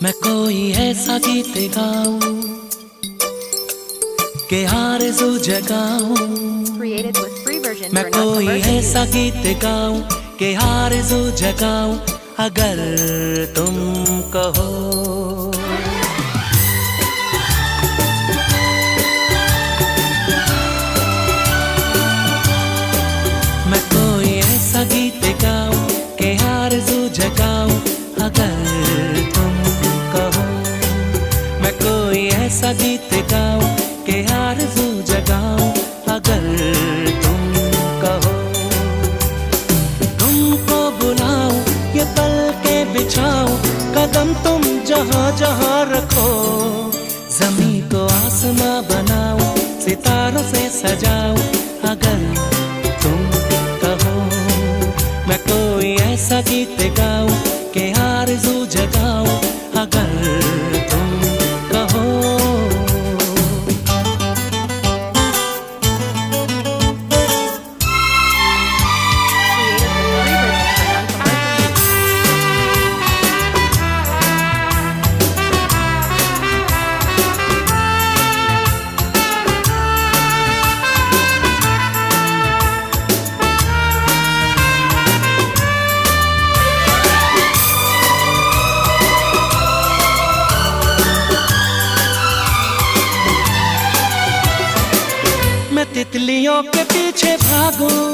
मैं कोई ऐसा गीत गाऊं के आरज़ू जगाऊं। Created with free version मैं for कोई non-commercial ऐसा use. गीत गाऊं के आरज़ू जगाऊं अगर तुम कहो। मैं कोई ऐसा गीत गाऊं के आरज़ू जगाऊं अगर तुम कहो। मैं कोई ऐसा गीत गाऊं के आरज़ू जगाऊं अगर तुम कहो। तुमको बुलाऊं ये पल के बिछाऊं कदम तुम जहां जहां रखो। ज़मीं को आसमां बनाऊं सितारों से सजाऊं अगर तुम कहो। मैं कोई ऐसा गीत गाऊं के आरज़ू जगाऊं अगर तुम कहो। मैं तितलियों के पीछे भागूं,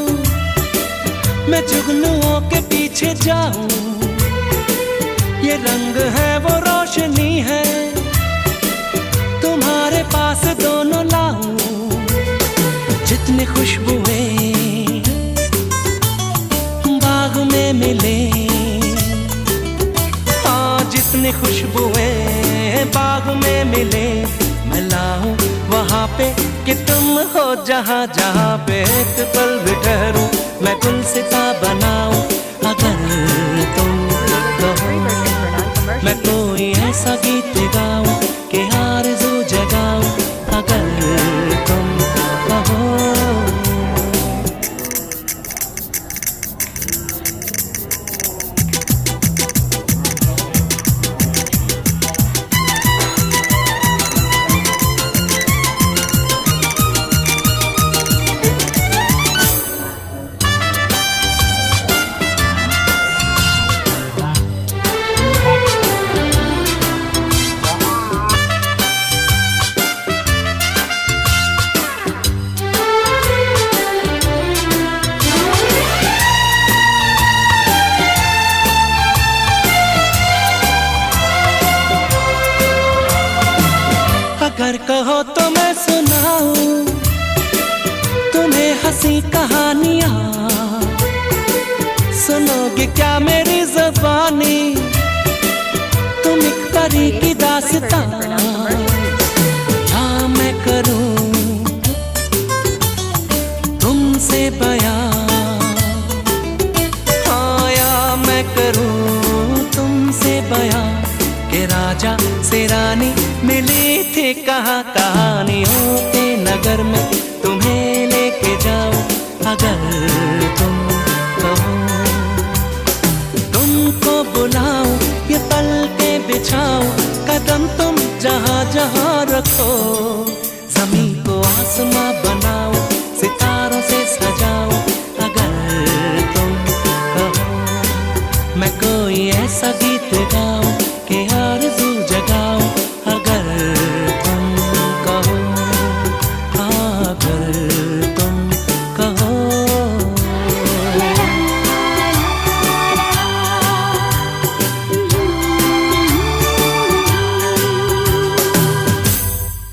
मैं जुगनुओं के पीछे जाऊं। ये रंग है वो रोशनी है तुम्हारे पास दोनों लाऊं। जितनी खुशबुएं बाग में मिले, हाँ जितनी खुशबुएं बाग में मिले मैं लाऊं वहाँ पे कि तुम हो जहाँ जहाँ पे एक पल भी ठहरूं मैं गुलसिता बनाऊं अगर तुम कहो। मैं कोई ऐसा गीत गाऊं कि आरज़ू जगाऊं अगर तुम कहो। अगर कहो तो मैं सुनाऊं तुम्हें हंसी कहानियां। सुनोगे क्या मेरी ज़बानी तुम एक परी की दास्तां। हाँ मैं करूं तुमसे बयां, हाँ या मैं करूं तुमसे बयां के राजा से रानी मिली थी कहाँ कहानियों के नगर में तुम्हें लेके जाऊं अगर तुम कहो। तुमको बुलाऊं ये पल के बिछाऊं कदम तुम जहाँ जहाँ रखो। ज़मीं को आसमां बनाऊं सितारों से सजाऊं अगर तुम कहो। मैं कोई ऐसा गीत गाऊं कि आरज़ू जगाऊं अगर तुम कहो, अगर तुम कहो।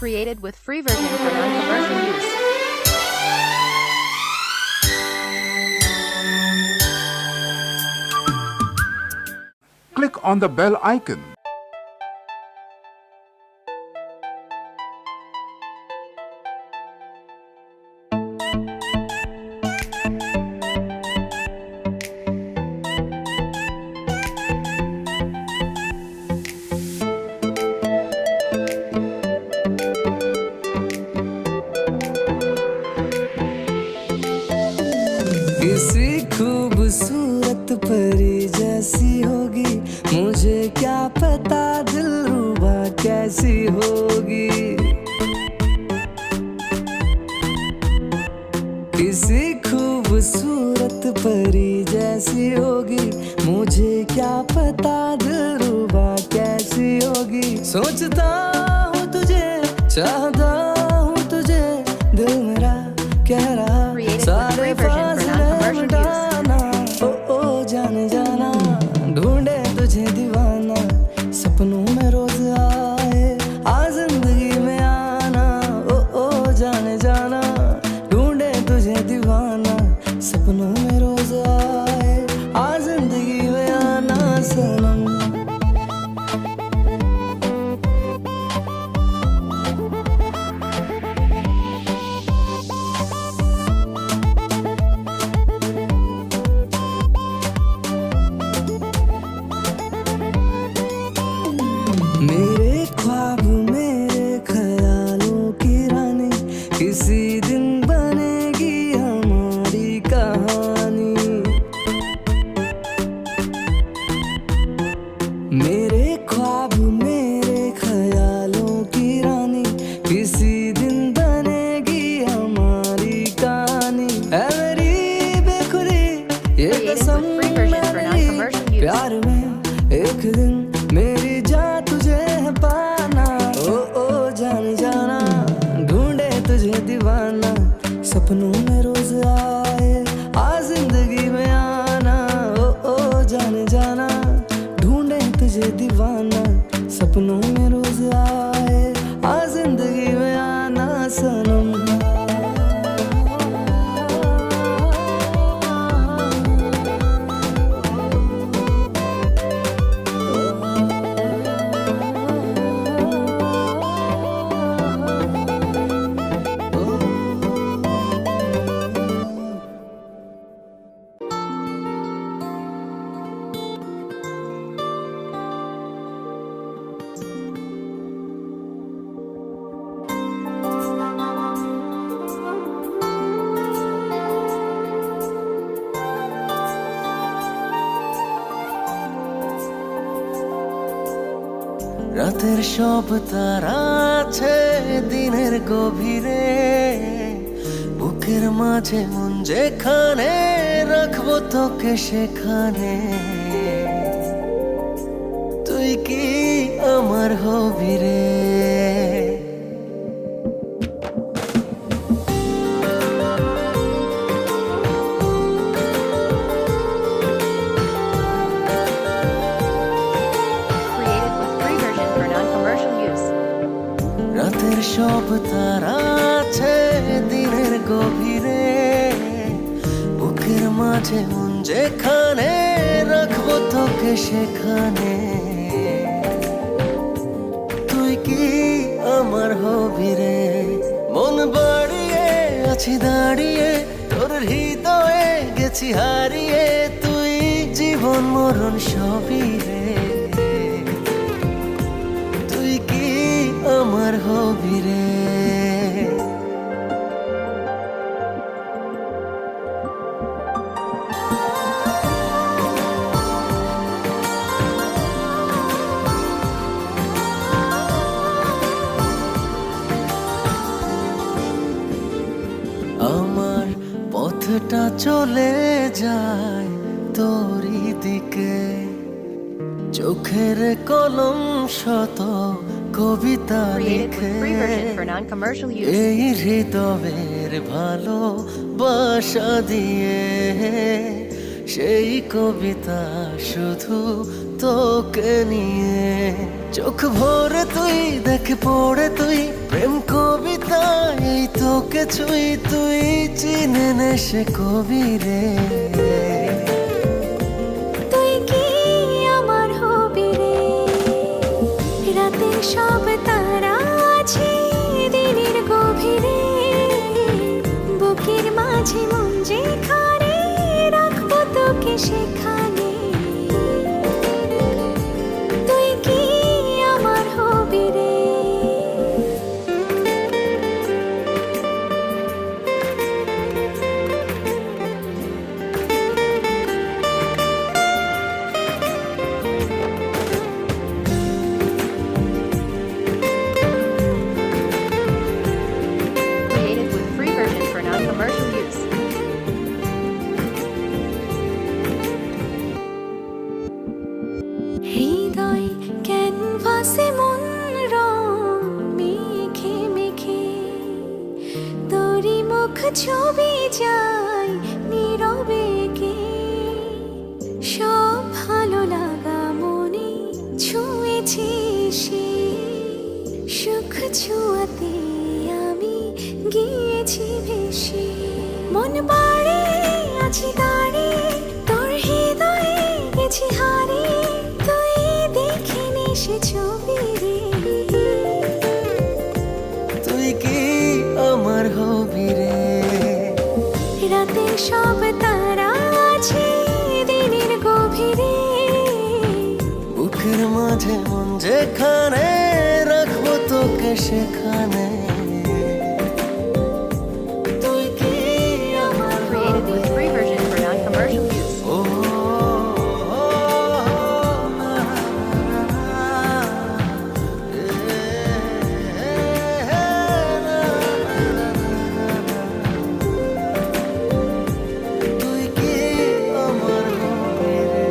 Created with free version for non-commercial use. Click on the bell icon. किसी खूबसूरत परी जैसी होगी मुझे क्या क्या पता दिलरुबा कैसी होगी, किसी खूबसूरत परी जैसी होगी, मुझे क्या पता दिलरुबा कैसी होगी। सोचता हूँ तुझे, चाहता हूँ तुझे, दिल मेरा कह रहा Created with सारे free version for फासले non-commercial मिटाना। ओ जाने जाना, ढूंढे तुझे दीवाना, सपनों में रोज आए आ जिंदगी में आना। ओ जाने जाना, ढूंढे तुझे दीवाना, सपनों में रोज आए आ जिंदगी में आना सनम। मेरे ख्वाब मेरे ख्यालों की रानी, किसी दिन बनेगी हमारी कहानी। मेरे ख्वाब मेरे ख्यालों की रानी, किसी दिन बनेगी हमारी कहानी। ऐ मेरी बेखुदी ये Created with कसम free version for मैंने ली, non-commercial use. प्यार में एक दिन मेरी जान तुझे है पाना। ओ जाने जाना, ढूंढे तुझे दीवाना, सपनों में रोज आए आ जिंदगी में आना। ओ जाने जाना, ढूंढे तुझे दीवाना, सपनों में रोज आए आ जिंदगी में आना सनम। রাতের সব তারা আছে দিনের গভীরে, বুকের মাঝে মন যেখানে রাখবো তোকে সেখানে। তুই কি আমার হবি রে? Created with free version for non-commercial use. রাতের সব তারা আছে দিনের গভীরে, বুকের মাঝে মন যেখানে রাখবো তোকে সেখানে। তুই কি আমার হবি রে? মন বাড়িয়ে আছি দাঁড়িয়ে, তোর হৃদয়ে গেছি হারিয়ে। তুই জীবন মরণ সবই রে, তুই কি আমার হবি রে? আমার পথটা চলে যায় তোরই দিকে, চোখের কলম শত কবিতা Created লিখে। with free version for non-commercial use. এই হৃদয়ের ভালোবাসা দিয়ে সেই কবিতা শুধু তোকে নিয়ে। চোখ ভরে তুই দেখে পড়ে তুই প্রেম কবিতা, এই তোকে ছুঁই তুই চিনে নে সে কবি রে। তুই কি আমার হবি রে? রাতের সব তারা আছে দিনের গভীরে, বুকের মাঝে মন যেখানে রাখবো তোকে সেখানে। তুই কি আমার হবি রে? সে ছবি রে তুই কি আমার হবি রে রাতের সব তারা আছে দিনের গভীরে বুকের মাঝে মন যেখানে রাখবো তোকে সেখানে তুই কি আমার Created with free version for non-commercial use. ও তুই কি আমার হবি রে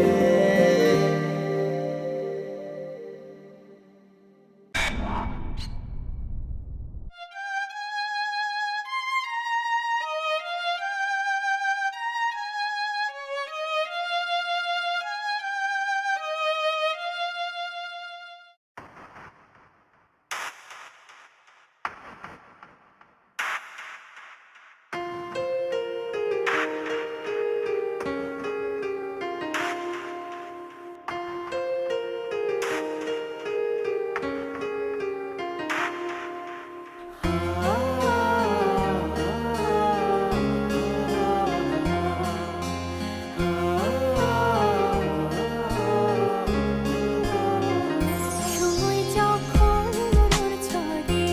সময় যখন মনোর ঝড়ে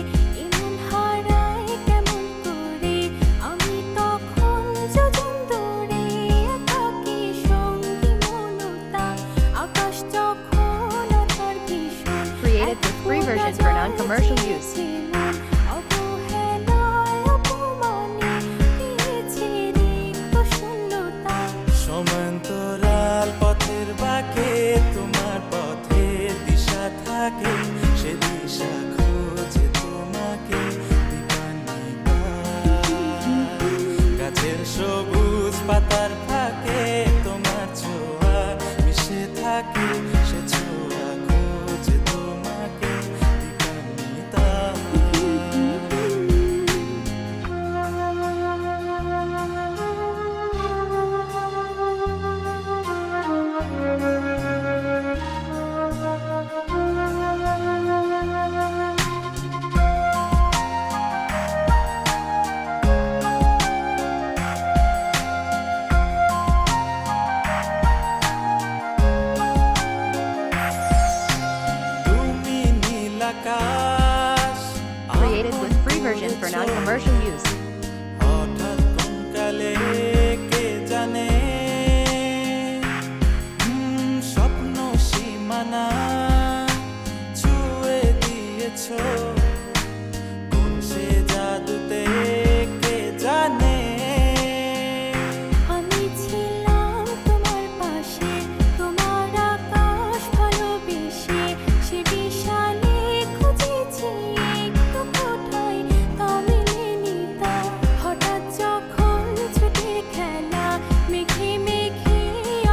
এমন হারায় কেমন করে আমি তখন যোজন দূরে একাকী সঙ্গী মনতা আকাশ যখন অথার ভীষণ Created with free version for non-commercial use. অবহেলায় অপমানে পেয়েছে রিক্ত শূন্যতা সমান্তরাল পথের বাঁকে তোমার পথের দিশা থাকে সে দিশা খোঁজে তোমাকে দিবানিতা গাছের সবুজ পাতার ফাঁকে তোমার ছোঁয়া মিশে থাকে সে ছোঁয়া খোঁজে তোমাকে দিবানিতা তুমি নীল আকাশ Created with free version for non-commercial use. হঠাৎ কোন কালে কে জানে স্বপ্ন সীমানা ছুঁয়ে দিয়েছো কোন সে জাদুতে কে জানে আমি ছিলাম তোমার পাশে তোমার আকাশ ভালোবেসে সে বিশালে খুঁজেছি একটু কোথায় তা মেলেনি তা হঠাৎ যখন ছুটির খেলা মেঘে মেঘে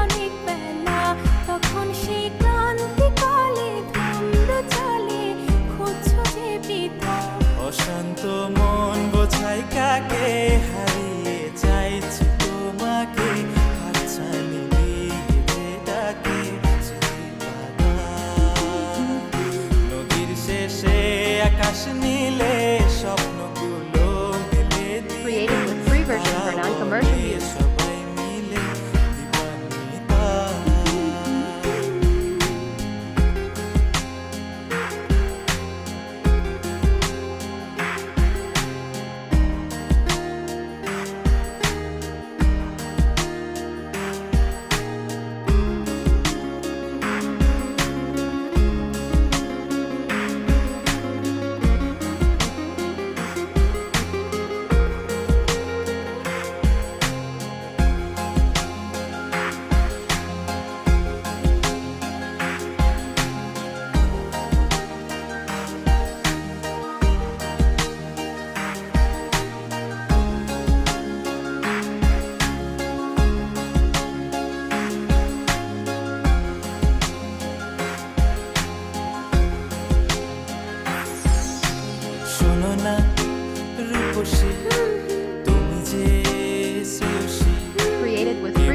অনেক বেলা তখন সে ক্রান্তিকালে ধুম্র চলে খুঁজছো যে পিতা অশান্ত মন বোঝাই কাকে হারিয়ে চাইছি তোমাকে হাতছানি দিয়ে ডাকে নদীর শেষে আকাশ নীলে স্বপ্নগুলো মেলে Created with free version for non-commercial use. সবাই মিলে দিবানিতা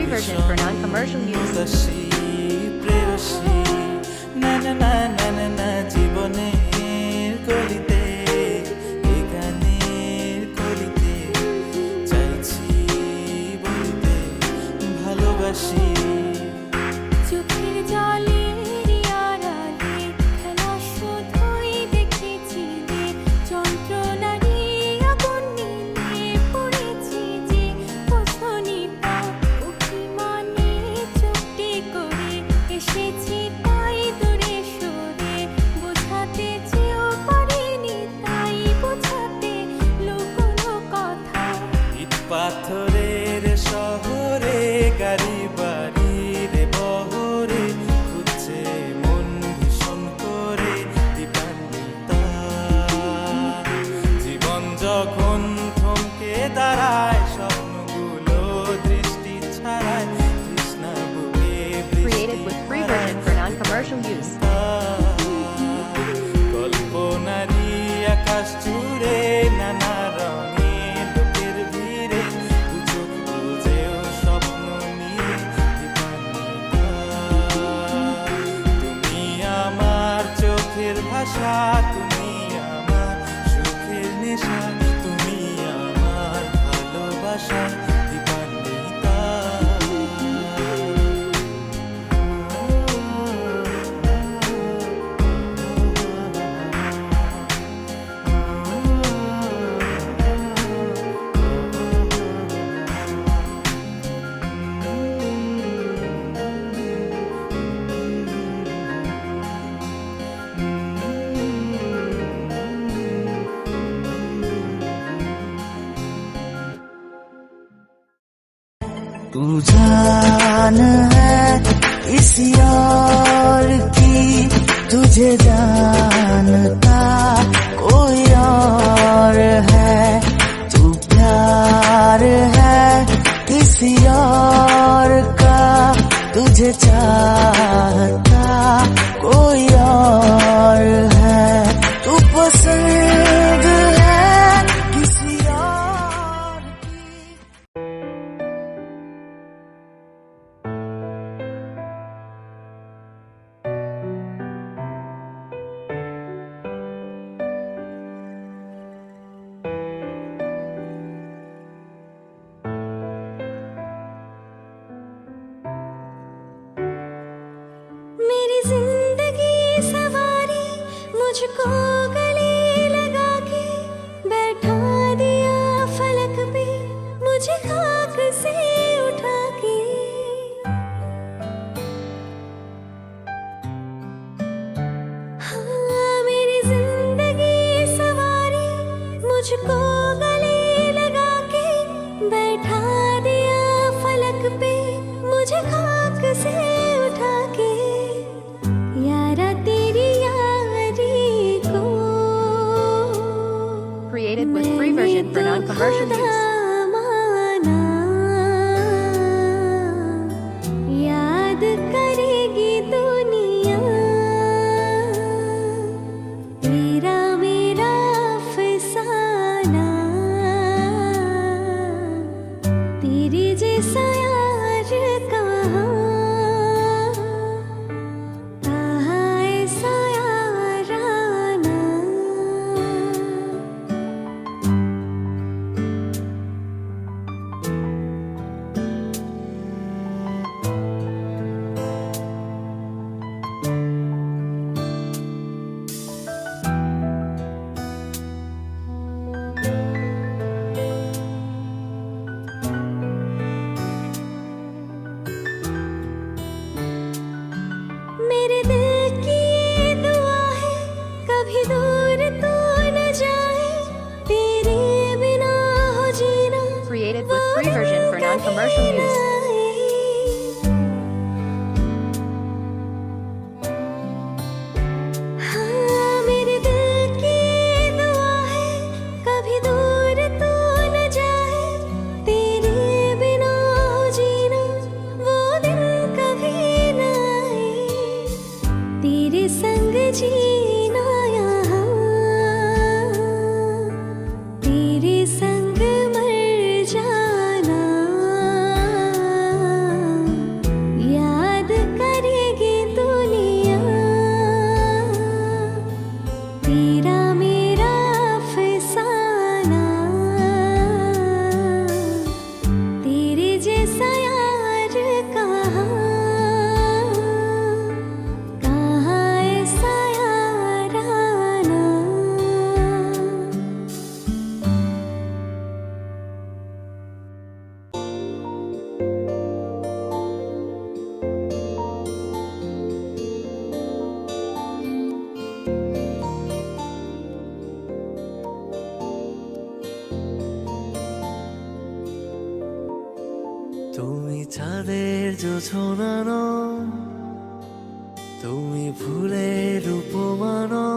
version for non-commercial use. প্রেয়সী না না না না ভালোবাসা, তুমি আমার সুখের নেশা, তুমি আমার ভালোবাসা দীপান্বিতা। तू जान है किसी और की, तुझे जानता कोई और है। तू प्यार है किसी और का, तुझे चाहता कोई और है। तू पसंद है किसी और की। मेरी जिंदगी सवारी, मुझको गले लगा के बैठा दिया फलक पे, मुझे खाक से उठा के। हाँ, मेरी जिंदगी सवारी, मुझको गले लगा के बैठा दिया फलक पे, मुझे खाक से उठा के। यारा तेरी यारी को Created with free version for non-commercial use. माना, याद करेगी दुनिया तेरा मेरा अफसाना। तेरे जैसा यार कहाँ, कहाँ ऐसा याराना। मेरे दिल की ये दुआ है, कभी दूर तू न जाए, तेरे बिना हो जीना Created with free version for non-commercial use. हाँ, मेरे दिल की ये दुआ है, कभी दूर तू न जाए, तेरे बिना हो जीना वो दिन कभी न आए। तेरे संग जीना यहाँ, तेरे संग मर जाना। याद करेगी दुनिया तेरा मेरा अफसाना। तेरे जैसा यार कहाँ, कहाँ ऐसा याराना। তুমি চাঁদের জোছনানো, তুমি ফুলের উপমানো।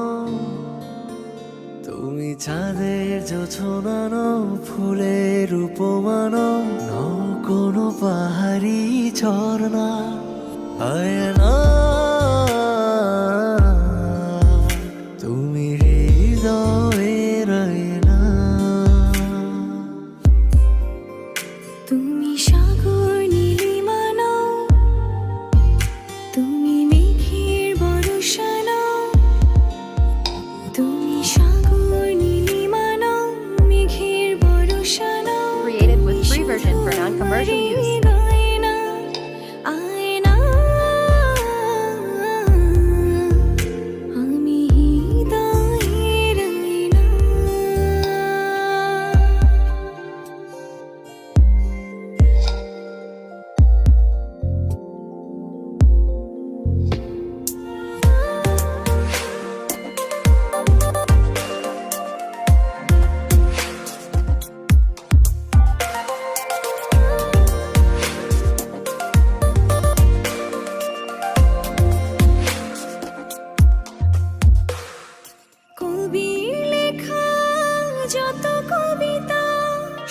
তুমি চাঁদের জোছনানো, ফুলের উপমানো। নও কোনো পাহাড়ি ঝর্ণা, আয়না। তুমি হৃদয়ের আয়না। তুমি সাগর নীলিমা নও, তুমি মেঘের বর্ষা নও। non-commercial use. গায়না আয়না আমি হৃদয়ের আয়না কবির লেখা যত কবিতা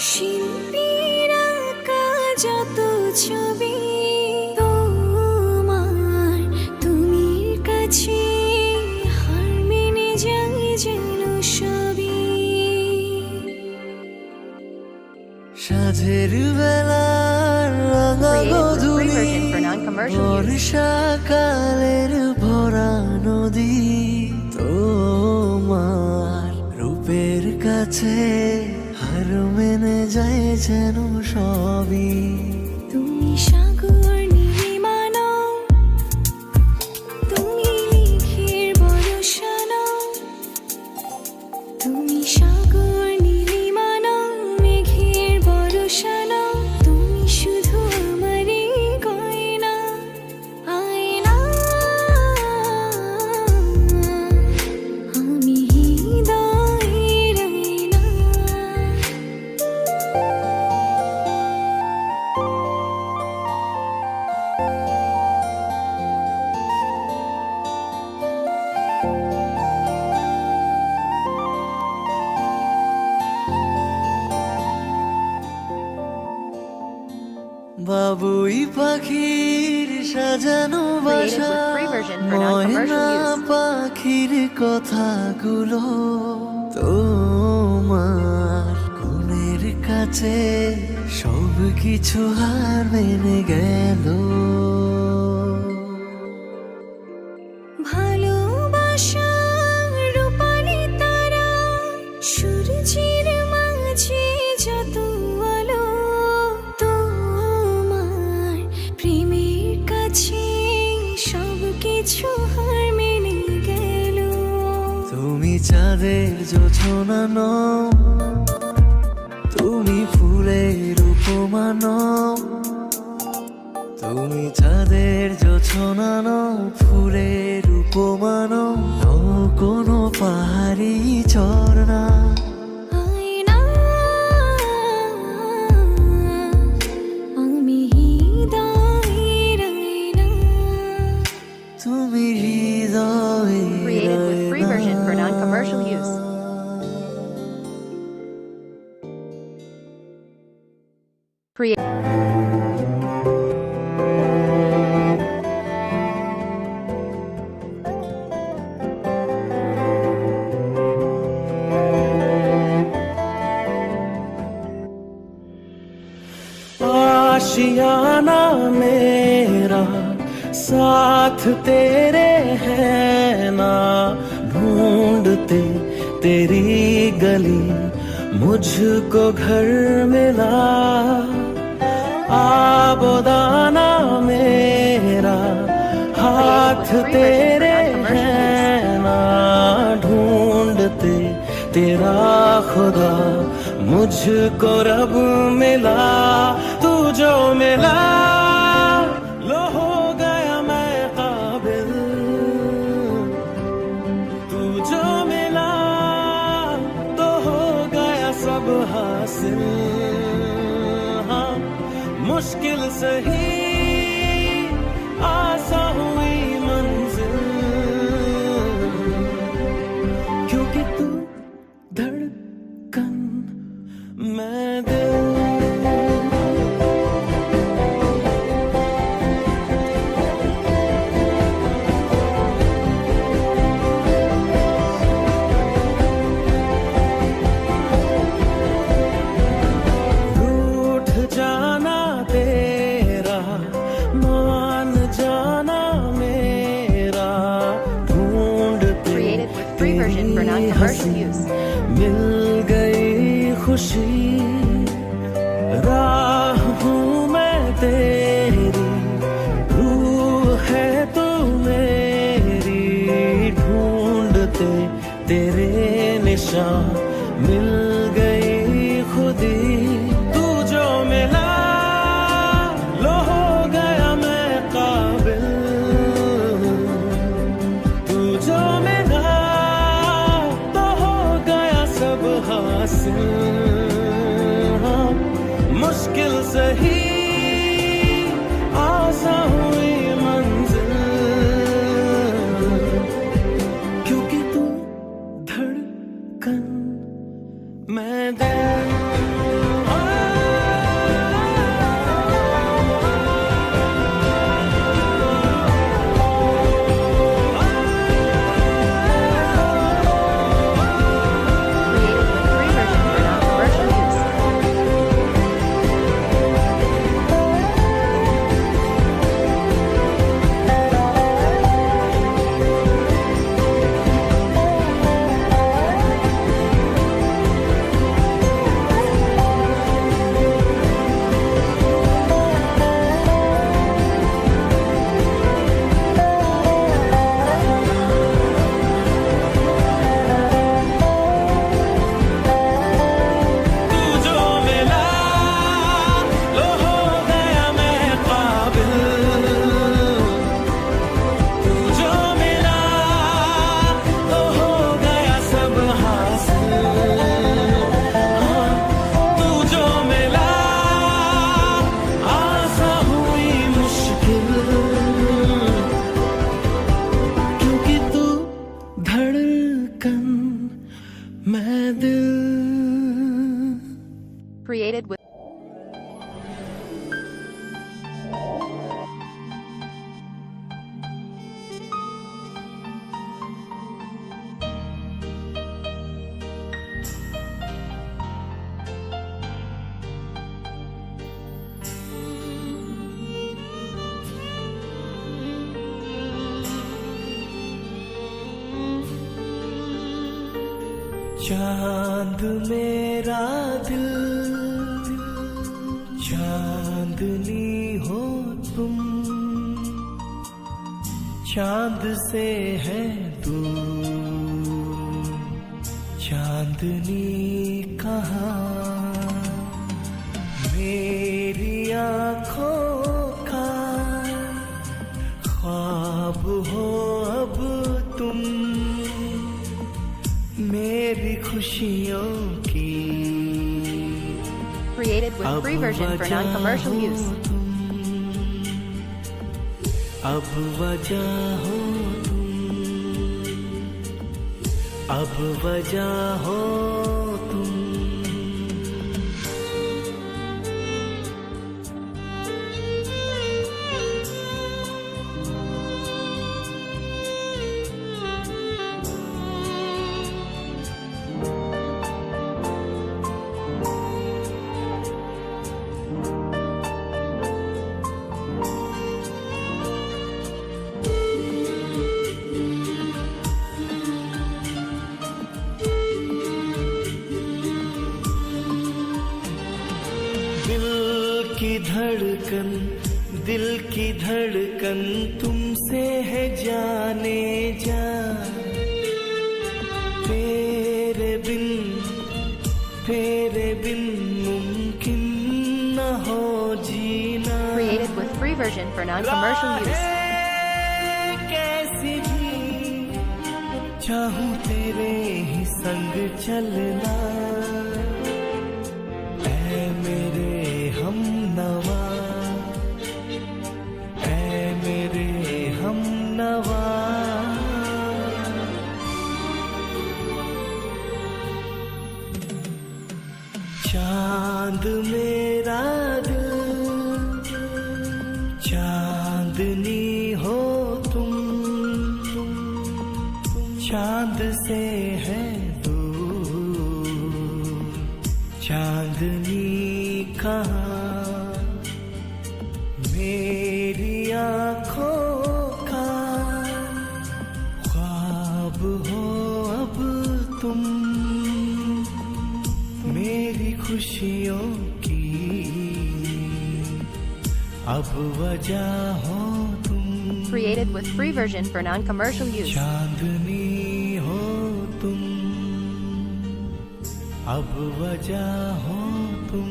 শিল্পীর আঁকা যত ছবি তোমার তুমির কাছে হার মেনে যাই যেন সবই সাঝের বেলার রাঙা Created with free গধূলি version for non-commercial use. বর্ষাকালের ভরা নদী তোমার রূপের কাছে হার মেনে যায় যেন সবই তুমি সাগর নীলিমা নও তুমি মেঘের বর্ষা নও তুমি সাগর নীলিমা নও মেঘের বর্ষা নও তুমি শুধু আমারই গয়না আয়না আমি হৃদয়ের আয়না বাবুই পাখির সাজানো বাসা with free version for non-commercial Moyna use. পাখির কথাগুলো তোমার গুণের কাছে সব কিছু হার মেনে গেল ভালোবাসা রূপালি তারা সূর্যের মাঝে যত আলো তোমার প্রেমের কাছে সব কিছু হার মেনে গেল তুমি চাঁদের জোছনা নও তুমি ফুলের উপমা নও তুমি চাঁদের জোছনা নও ফুলের উপমা নও নও কোনো পাহাড়ি ঝর্ণা আয়না আমি হৃদয়ের আয়না তুমি হৃদয়ের Created with free version for আয়না। non-commercial use. Create. आशियाना मेरा साथ तेरे है ना ढूंढते तेरी गली मुझको घर मिला आबोदाना मेरा हाथ तेरे है ना ढूंढते तेरा खुदा मुझको रब मिला तू जो मिला लो हो गया मैं काबिल तू जो मिला तो हो गया सब हासिल हाँ मुश्किल सही आसा हुई मंजिल क्योंकि तू धड़कन मैं दिल रूठ जाना तेरा मान जाना मेरा ढूंढते Created with free version for non-commercial use. मिल गई खुशी राह हूँ चलते तेरे निशान मिल गई खुदी। तू जो मिला लो हो गया मैं काबिल, तू जो मिला तो हो गया सब हासिल। हाँ, मुश्किल सही आसान हुई मंजिल, क्योंकि तू धड़कन मैं दिल। Created with चांद मेरा दिल, चांदनी हो तुम, चांद से है दूर चांदनी कहाँ। मेरी आँखों का ख्वाब हो अब तुम, मेरी खुशियों की created with free version for non-commercial use. अब वजह हो तुम, अब वजह हो तुम। दिल की धड़कन तुमसे है जाने जा, तेरे बिन मुमकिन न हो जीना। Created with free version for non-commercial use. कैसी भी चाहूं तेरे ही संग चलना, ऐ मेरे हमनवा, चांद मेरा दिल, चांदनी हो तुम, चांद से है दूर चांदनी कहाँ। मेरी आँखों का ख्वाब हो अब तुम, मेरी खुशियों की अब वजह हो तुम। Created with free version for non-commercial use. चांदनी हो अब वजह हो तुम।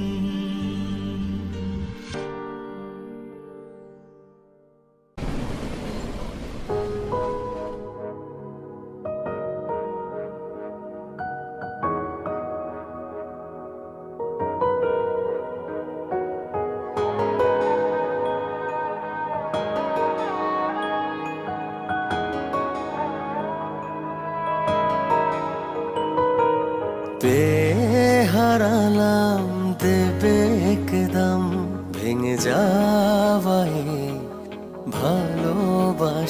হারালাম দেবে একদম ভেঙে যাওয়াই ভালোবাসায়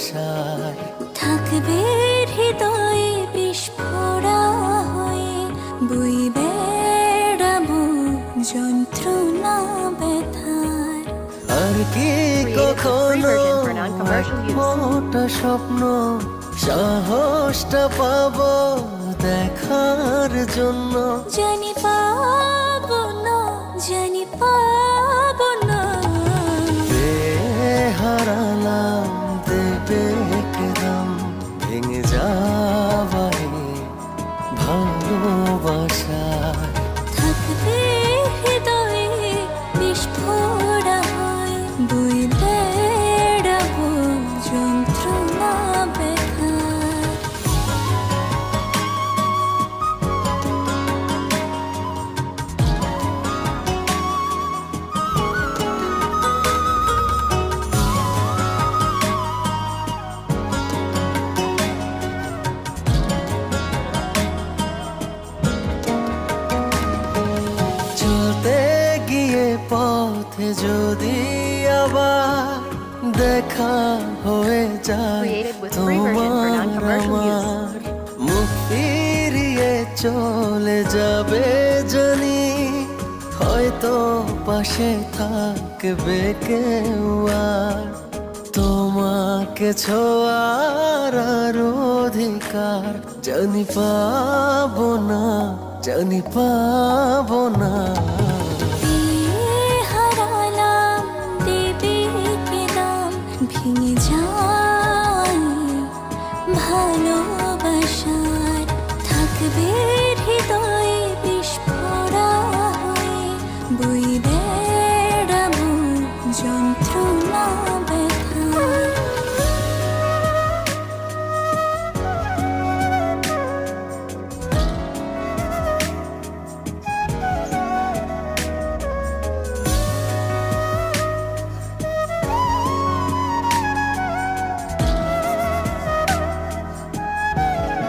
থাকবে হৃদয়ে বিস্ফোরা হয়ে বই বেড়াবো যন্ত্রণা ব্যথার। আর কি কখনো মোটা স্বপ্ন সাহসটা পাবো দেখার জন্য জানি পাবো না, জানি পাবো না। হারালাম দেবে একদম ভেঙে যাওয়াই ভালোবাসায় থাকবে হৃদয়ে বিস্ফোরা হয়ে বই বেড়াবো যন্ত্রণা ব্যথার। চলতে গিয়ে পথে যদি আবার দেখা হয়ে যায় Created with free version for তোমার non-commercial use. আমার মুখ ফিরিয়ে চলে যাবে জানি হয়তো পাশে থাকবে কেউ আর তোমাকে ছোঁয়ার আর অধিকার জানি পাবো না, জানি পাবো না। হারালাম দেবে কেদাম ভেঙে যায় ভালোবাসার। থাকবে হৃদয়ে বিস্ফোরা হয়ে বই বেড়াবো যন্ত্রণা ব্যথার।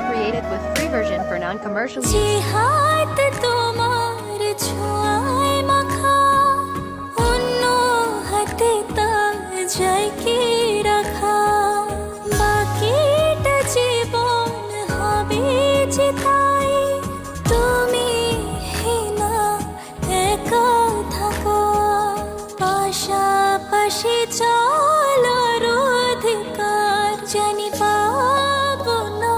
Created with free version for non-commercial use. যে হাত তোমার ছোঁয়ায় মাখা অন্য হাতে তা যায় কি রাখা। বাকিটা জীবন হবে যে তাই তুমি না একা থাকো পাশাপাশি চলার অধিকার। জানি পাবো না,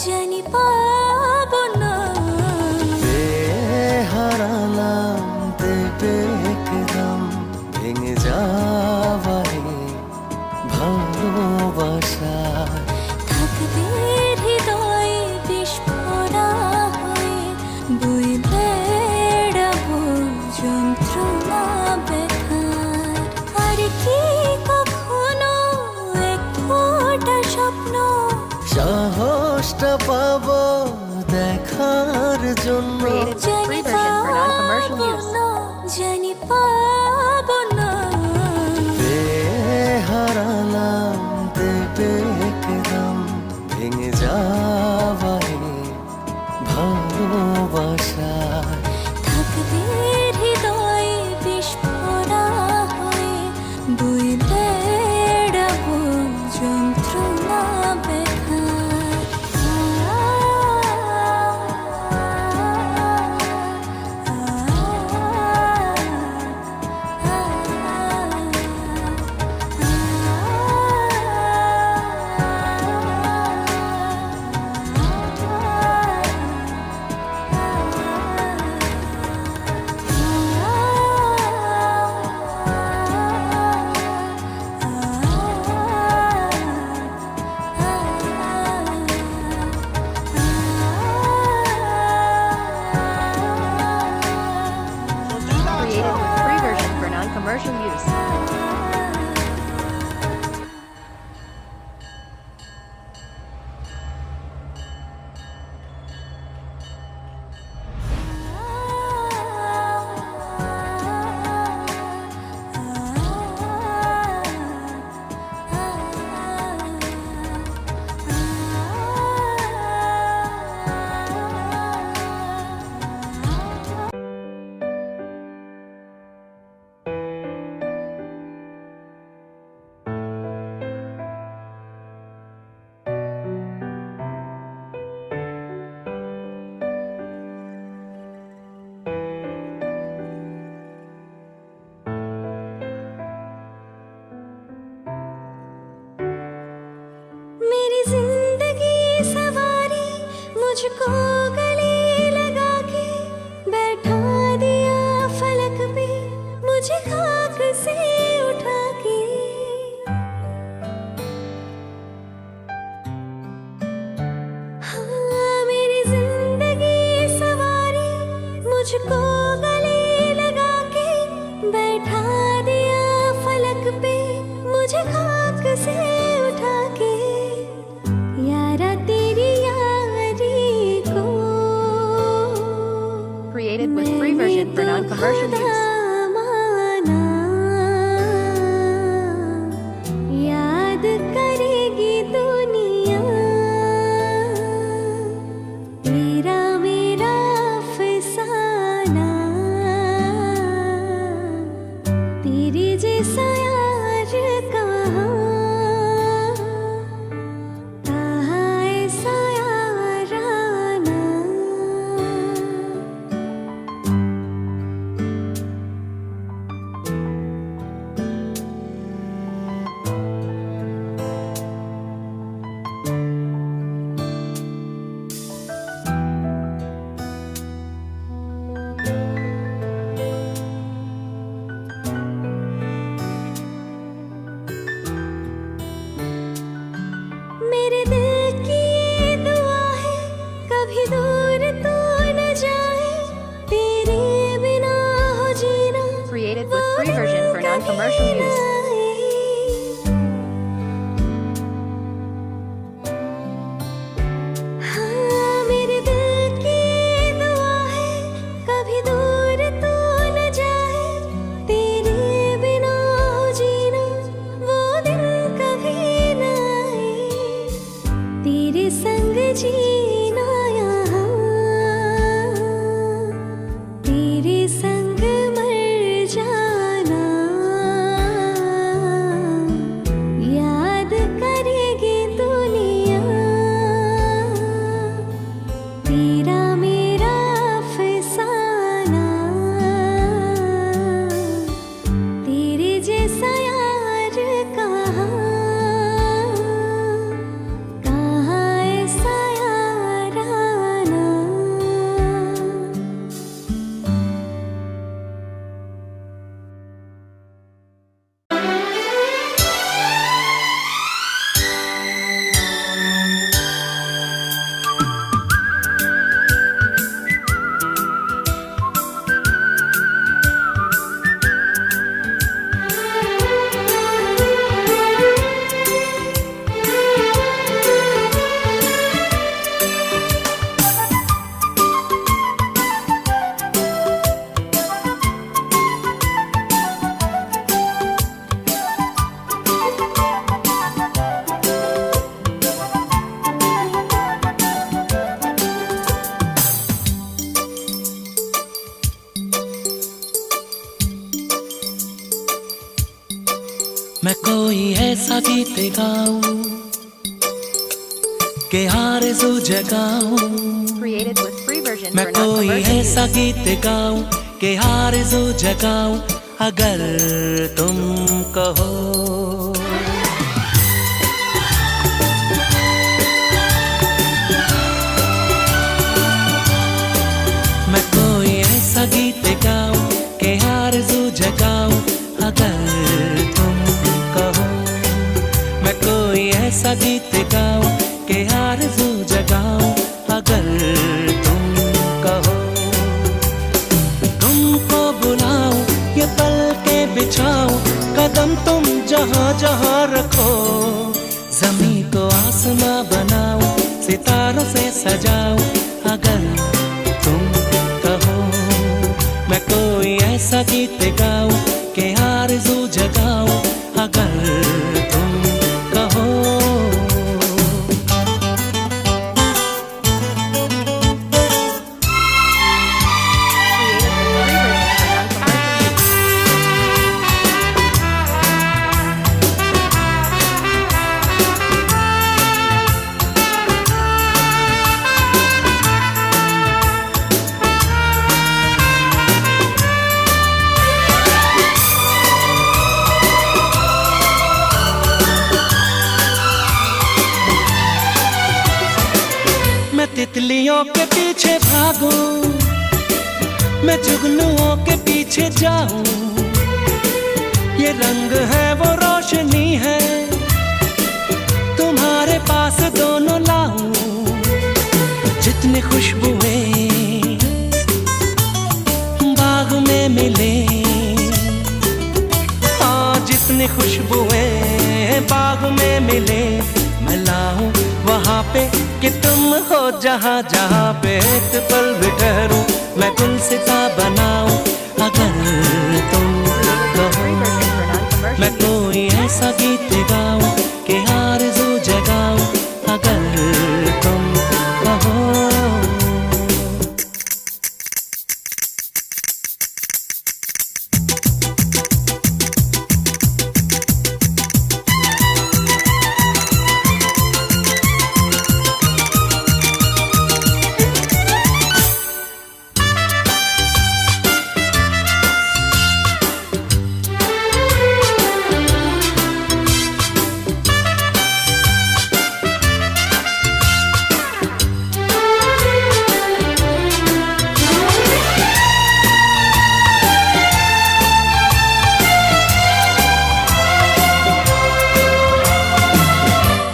জানি পাবো না। হারালাম দেবে একদম ভেঙে যাওয়াই ভালোবাসায় থাকবে হৃদয়ে বিস্ফোরা হয়ে বই বেড়াবো যন্ত্রণা ব্যথার। আর কি কখনো এক ফোঁটা স্বপ্ন সাহসটা পাবো দেখার জন্য Created with জানি free version for non-commercial পাবো use. না, জানি পাবো না। হারালাম দেবে একদম ভেঙে যাওয়াই ভালোবাসায় থাকবে হৃদয়ে বিস্ফোরা হয়ে বই বেড়াবো যন্ত্রণা ব্যথার। আ मुझको गले लगा के बैठा दिया फलक पे, मुझे खाक से उठा के। हाँ मेरी जिंदगी सवारी, मुझको गले लगा के बैठा दिया फलक पे, मुझे खाक से उठा के। यारा तेरी यारी को Created with free version for non-commercial use. माना, याद करेगी दुनिया तेरा मेरा अफसाना, तेरे जैसा यार कहाँ, कहाँ ऐसा याराना। मेरे दिल की ये दुआ है, कभी दूर तू न जाए, तेरे बिना हो जीना Created with free version for non-commercial use. हाँ मेरे दिल की ये दुआ है, कभी दूर तू न जाए, तेरे बिना हो जीना वो दिन कभी न आए, तेरे संग जीना यहाँ, तेरे संग मर जाना। याद करेगी दुनिया तेरा मेरा अफसाना, तेरे जैसा यार कहाँ, कहाँ ऐसा याराना। मैं कोई ऐसा गीत गाऊं के आरज़ू जगाऊं, Created with free version मैं for कोई non-commercial use. ऐसा गीत गाऊं के आरज़ू जगाऊं, अगर तुम कहो। मैं कोई ऐसा गीत गाऊं के आरज़ू जगाऊं, अगर तुम कहो। मैं कोई ऐसा गीत गाऊं के आरज़ू जगाऊं, अगर तुम कहो। तुमको बुलाऊं ये पल के बिछाऊं, कदम तुम जहां जहां रखो। ज़मीं को आसमां बनाऊं, सितारों से सजाऊं, अगर तुम कहो। मैं कोई ऐसा गीत गाऊं के आरज़ू जगाऊं, अगर तुम कहो। Created with free version for non-commercial use. बिल्लियों के पीछे भागूं, मैं जुगनुओं के पीछे जाऊं, ये रंग है वो रोशनी है, तुम्हारे पास दोनों लाऊं। जितनी खुशबुएं बाग में मिले, हाँ जितनी खुशबुएं बाग में मिले, मैं लाऊं वहाँ पे कि तुम हो जहाँ जहाँ पे एक पल भी ठहरूं, मैं गुलसिता बनाऊं अगर तुम कहो। मैं कोई ऐसा गीत गाऊं कि आरज़ू जगाऊं अगर तुम कहो।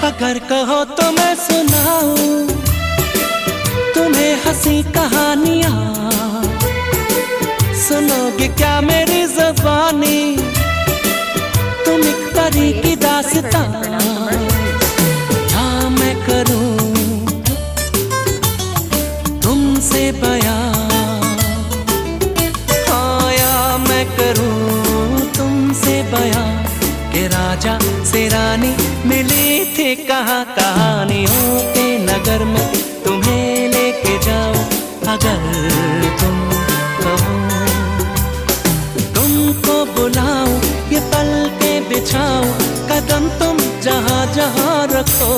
अगर कहो तो मैं सुनाऊं तुम्हें हंसी कहानियां, सुनोगे क्या मेरी ज़बानी, तुम एक परी की दास्तां। हाँ मैं करूं तुमसे बयां, हाँ या मैं करूं तुमसे बयां कि राजा से रानी मिली थी कहाँ कहानियों के नगर में, तुम्हें लेके जाओ अगर तुम कहो। तुमको बुलाओ ये पल के बिछाओ, कदम तुम जहाँ जहाँ रखो,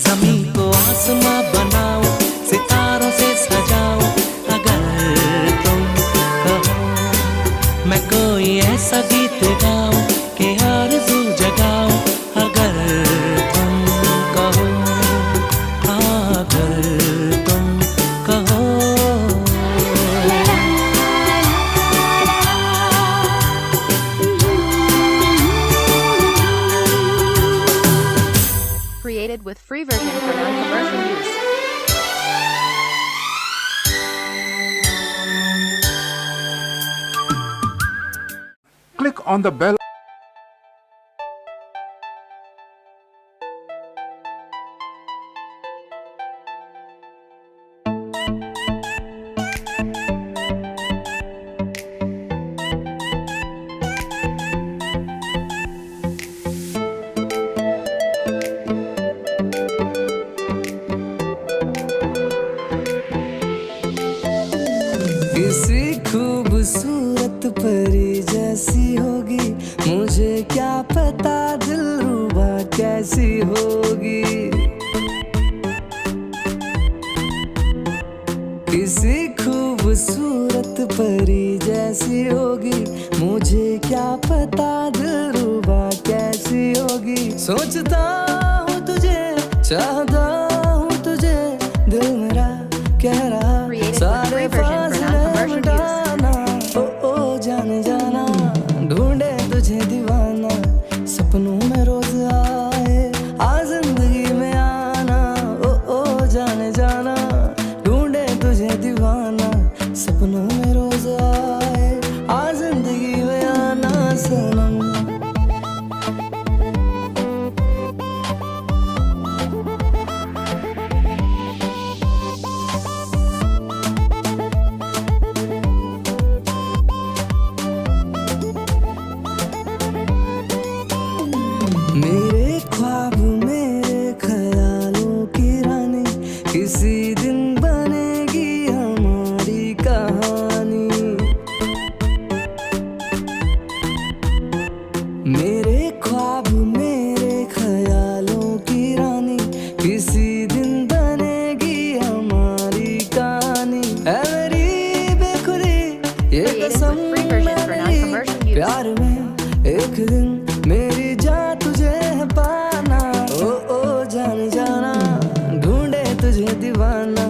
ज़मीं को आसमां बनाओ, सितारों से सजाओ अगर तुम कहो। मैं कोई ऐसा गीत गाऊं कि आरज़ू जगाऊं अगर तुम कहो, अगर तुम कहो। Created with free version for non-commercial use. Click on the bell किसी खूबसूरत परी जैसी होगी, मुझे क्या पता दिलरुबा कैसी होगी। किसी खूबसूरत परी जैसी होगी, मुझे क्या पता दिलरुबा कैसी होगी। सोचता हूँ तुझे, चाहता हूँ तुझे, दिल मेरा कह रहा Created with सारे free version for non-commercial use. मिटाना। ओ जाने जाना, ढूंढे तुझे दीवाना, सपनों में रोज आए आ जिंदगी में आना। ओ जाने जाना, ढूंढे तुझे दीवाना, सपनों में रोज आए आ जिंदगी में आना सनम। मेरे ख्वाब मेरे ख्यालों की रानी, किसी दिन बनेगी हमारी कहानी। मेरे ख्वाब मेरे ख्यालों की रानी, किसी दिन बनेगी हमारी कहानी। ऐ मेरी बेखुदी ये Created with कसम free version for मैंने ली, non-commercial use. प्यार में एक दिन मेरी जान तुझे है पाना। ओ जाने जाना, ढूंढे तुझे दीवाना,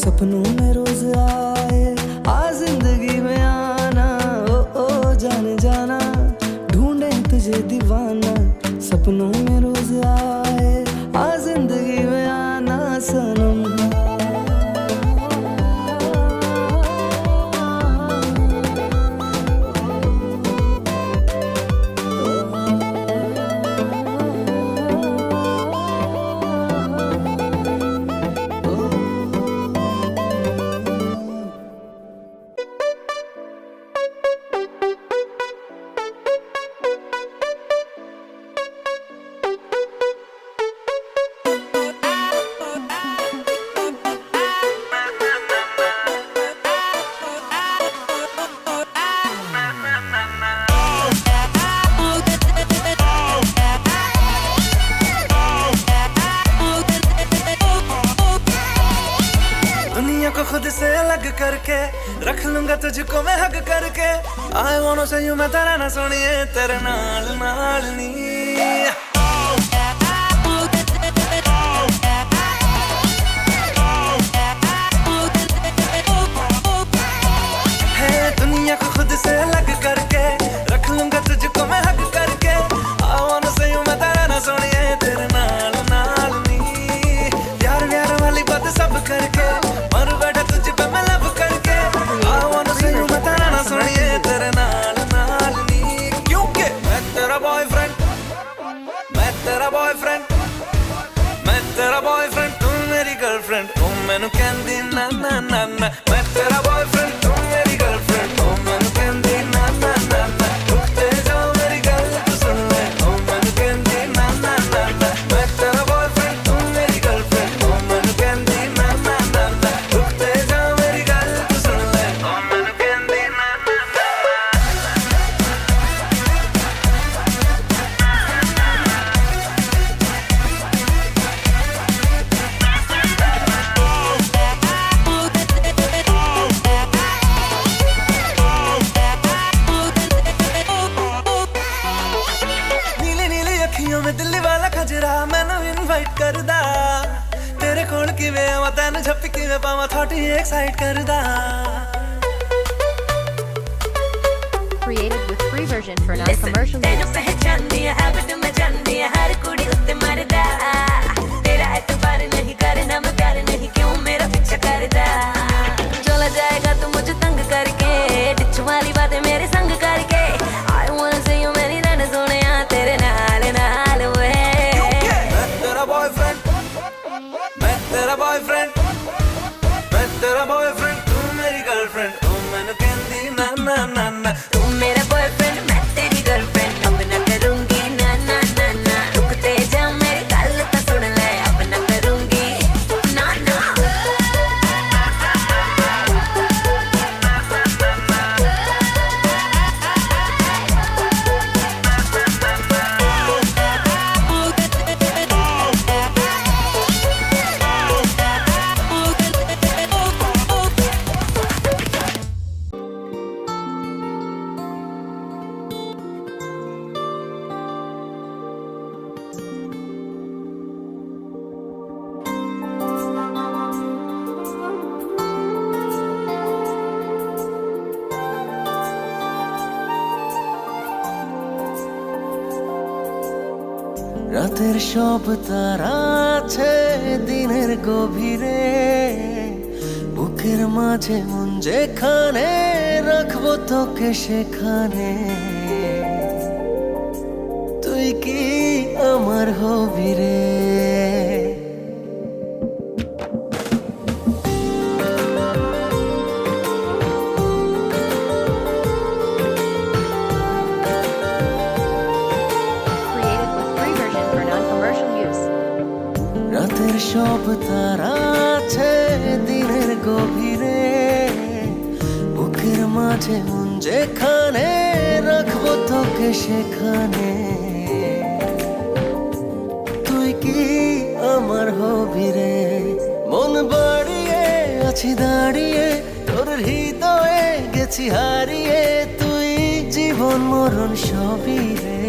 सपनों में रोज आए, आ जिंदगी में आना, ओ जाने जाना, ढूंढे तुझे दीवाना, सपनों में रोज आए, आ जिंदगी में आना सनम। दुनिया को खुद से अलग करके रख लूंगा तुझको मैं हक करके। I wanna say you मैं तेरा ना सुनिए तेरे नाल नाल नी। दुनिया को खुद से अलग करके रख लूंगा तुझको मैं हक करके। I wanna say you मैं तेरा ना सुनिए तेरे नाल नाल नी। प्यार प्यार वाली बात सब करके मर बैठा तुझ पे मैं लब करके। I wanna say you मैं तेरा ना सुनिए तेरे नाल नाल नी। क्योंकि मैं तेरा बॉयफ्रेंड, मैं तेरा बॉयफ्रेंड, मैं तेरा बॉयफ्रेंड, तू मेरी गर्लफ्रेंड, तू मैनू कहंदी ना ना ना ना। मैं तेरा बॉयफ्रेंड, तू मेरी गर्लफ्रेंड, तू मैनू कहंदी ना ना ना ना। रुकते जाओ मेरी गल तू सुन ले, तू मैनू कहंदी ना ना ना ना। मैं तेरा बॉयफ्रेंड, तू मेरी गर्लफ्रेंड, तू मैनू कहंदी ना ना ना ना। रुकते जाओ मेरी गल तू सुन ले, तू मैनू कहंदी ना ना ना। नीली नीली अखियों में दिल्ली वाला खजरा मैनू इनवाइट करदा। तेरे कोल किवें आवां तैनू झप्पी किवें पावां थोड़ी एक्साइट करदा। Created with free version for non-commercial ਤੈਨੂੰ use. ਪਹਿਚਾਨਦੀ ਆ ਹੈਬਿਟ ਮੈਂ ਜਾਣਦੀ ਆ ਹਰ ਕੁੜੀ ਉੱਤੇ ਮਰਦਾ। ਤੇਰਾ ਇਤਬਾਰ ਨਹੀਂ ਕਰਨਾ ਮੈਂ प्यार नहीं क्यों मेरा पीछा करदा। चला जाएगा तू मुझे तंग करके डिच वाली बातें मेरे संग करके। I wanna see you मेरी रन सोनिया तेरे नाल नाल वे। मैं तेरा बॉयफ्रेंड, मैं तेरा बॉयफ्रेंड, मैं तेरा बॉयफ्रेंड, तू मेरी गर्लफ्रेंड, तू मैनू कहंदी ना ना ना ना। तू मेरा बॉयफ्रेंड मैं तेरी गर्लफ्रेंड, अब ना करूंगी ना ना ना ना। रुकते जा मेरी गल तो सुन ले, अब ना करूंगी ना ना। রাতের সব তারা আছে দিনের গভীরে, বুকের মাঝে মন যেখানে রাখবো তোকে সেখানে। তুই কি আমার হবি রে? Created with free version for non-commercial use. রাতের সব তারা আছে দিনের গভীরে, বুকের মাঝে মন যেখানে রাখবো তোকে সেখানে। তুই কি আমার হবি রে? মন বাড়িয়ে আছি দাঁড়িয়ে তোর হৃদয়ে গেছি হারিয়ে। তুই জীবন মরণ সবই রে।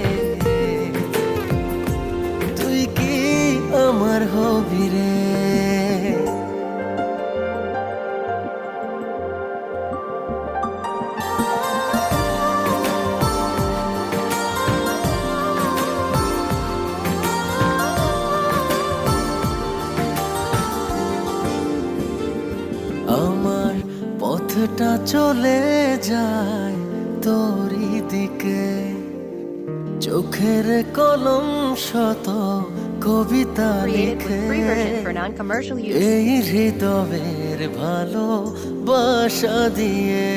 তুই কি আমার হবি রে? পথটা চলে যায় তোরই দিকে, চোখের কলম শত কবিতা Created লিখে with free version for non-commercial use. এই হৃদয়ের ভালোবাসা দিয়ে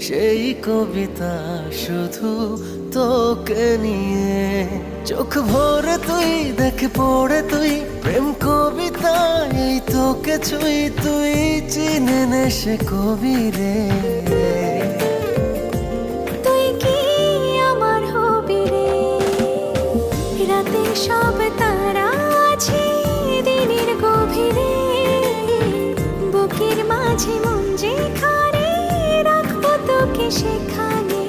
সেই কবিতা শুধু তোকে নিয়ে। চোখ ভরে তুই দেখে পড়ে তুই প্রেম কবিতা এই তোকে ছুঁই, তুই চিনে নে সে কবি রে। তুই কি আমার হবি রে, রাতে সব তারা আছে দিনের গভীরে, বুকের মাঝে মন যেখানে রাখবো তোকে সেখানে।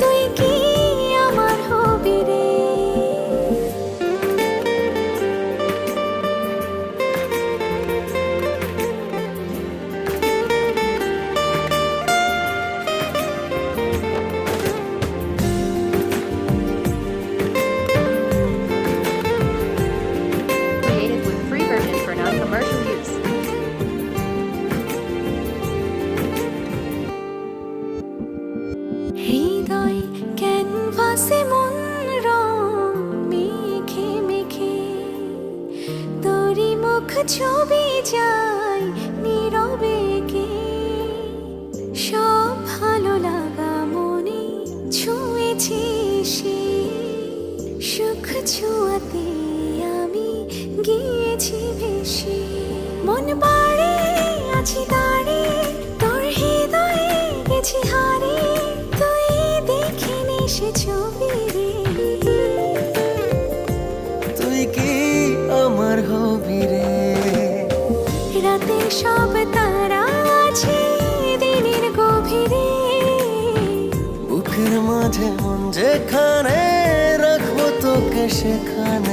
তুই কি আমার হবি রে। Created with free version for non-commercial use. হৃদয় ক্যানভাসে মন রং মেখে মেখে, তোরই মুখ ছবি যায় নীরবে কে। সব ভালো লাগা মনে ছুঁয়েছি সে, সুখ ছুঁয়াতে আমি গিয়েছি ভেসে। মন বাড়ে আছি দাঁড়ে তোর হৃদয়ে গেছি হারে, তুই দেখে নে সে ছবি রে। তুই কি আমার হবি রে, রাতে সব তারা আছে দিনের গভীরে, বুকের মাঝে মন যেখানে রাখবো তোকে সেখানে।